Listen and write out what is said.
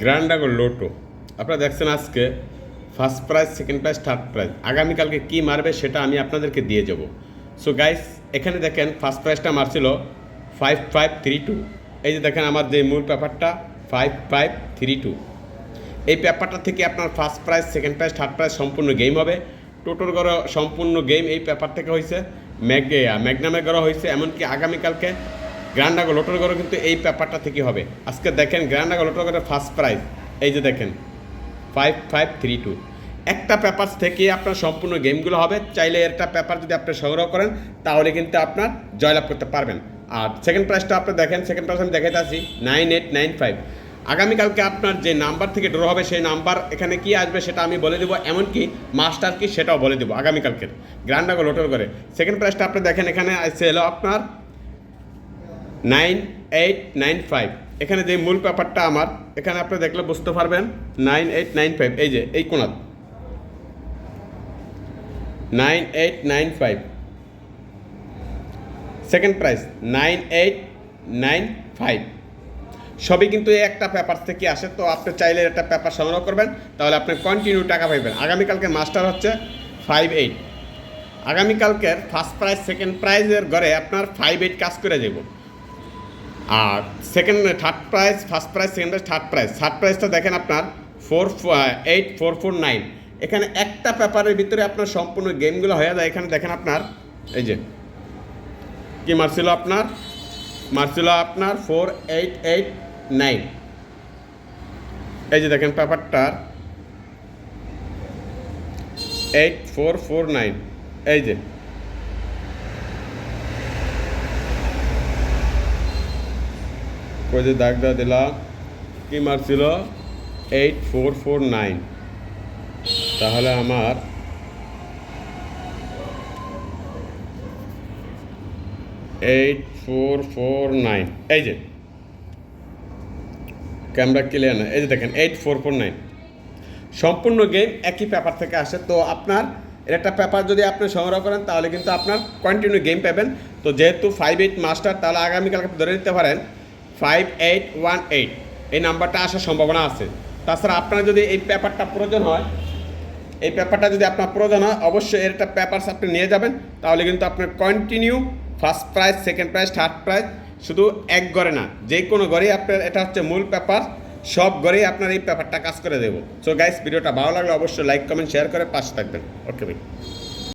Grand dragon lotto আপনারা দেখছেন আজকে first prize, second prize, third prize. আগামীকালকে কি মারবে সেটা আমি আপনাদেরকে দিয়ে যাব। সো গাইস, এখানে দেখেন ফার্স্ট প্রাইজটা মারছিল 5532। এই যে দেখেন আমার যে মূল পেপারটা 5532। এই পেপারটা থেকে আপনার first prize, second prize, third prize সম্পূর্ণ গেম হবে। টোটোর গড় সম্পূর্ণ গেম এই পেপার থেকে হয়েছে। ম্যাগনামের গড় হয়েছে। এমনকি আগামীকালকে গ্র্যান্ড ড্রাগন লোটোর গড় কিন্তু এই পেপারটা থেকে হবে। আজকে দেখেন গ্র্যান্ড ড্রাগন লোটোর গড়ের ফার্স্ট প্রাইজ এই যে দেখেন 5532। একটা পেপার থেকে আপনার সম্পূর্ণ গেমগুলো হবে। চাইলে একটা পেপার যদি আপনি সংগ্রহ করেন তাহলে কিন্তু আপনার জয়লাভ করতে পারবেন। আর সেকেন্ড প্রাইজটা আপনি দেখেন, সেকেন্ড প্রাইজ আমি দেখাতে আসি 9895। আগামীকালকে আপনার যে নাম্বার থেকে ড্র হবে সেই নাম্বার এখানে কি আসবে সেটা আমি বলে দেবো, এমনকি মাস্টার কি সেটাও বলে দেবো আগামীকালকের গ্র্যান্ড ড্রাগন লোটোর করে। সেকেন্ড প্রাইজটা আপনি দেখেন এখানে আসছে হলো আপনার 9895। এখানে যে মূল পেপারটা আমার এখানে আপনি দেখলে বুঝতে পারবেন 9895। এই যে এই কোণাত 9895। Second prize 9895। সবই কিন্তু এই একটা পেপার থেকে আসে। তো আপনি চাইলে একটা পেপার সংগ্রহ করবেন, তাহলে আপনি কন্টিনিউ টাকা পাইবেন। আগামীকালকে মাস্টার হচ্ছে 58। আগামীকালকের ফার্স্ট প্রাইজ, সেকেন্ড প্রাইজের ঘরে আপনার 58 কাজ করে যাব। আর third prize, first prize, second prize, third prize. Third প্রাইজটা দেখেন আপনার 8449। এখানে একটা পেপারের ভিতরে আপনার সম্পূর্ণ গেমগুলো হয়ে যায়। এখানে দেখেন আপনার এই যে কি মারছিল আপনার 4889। এই যে দেখেন পেপারটার 8449। এই যে যে দাগ দেওয়া দিলাম কি মারছিল 8449। তাহলে আমার 8449। এই যে ক্যামেরা ক্লিয়ার না, এই যে দেখেন 8449। সম্পূর্ণ গেম একই পেপার থেকে আসে। তো আপনার এর একটা পেপার যদি আপনি সংগ্রহ করেন তাহলে কিন্তু আপনার কন্টিনিউ গেম পাবেন। তো যেহেতু 58 মাস্টার, তাহলে আগামীকালকে ধরে নিতে পারেন 5818। এই নাম্বারটা আসার সম্ভাবনা আছে। তাছাড়া আপনার যদি এই পেপারটা প্রয়োজন হয়, এই পেপারটা যদি আপনার প্রয়োজন হয়, অবশ্যই এর একটা পেপারস আপনি নিয়ে যাবেন। তাহলে কিন্তু আপনার continue first prize, second prize, third prize শুধু এক ঘরে না, যে কোনো ঘরেই আপনার এটা হচ্ছে মূল পেপার, সব ঘরেই আপনার এই পেপারটা কাজ করে দেবো। সো গাইস, ভিডিওটা ভালো লাগলে অবশ্যই লাইক, কমেন্ট, শেয়ার করে পাশে থাকবেন। ওকে ভাই।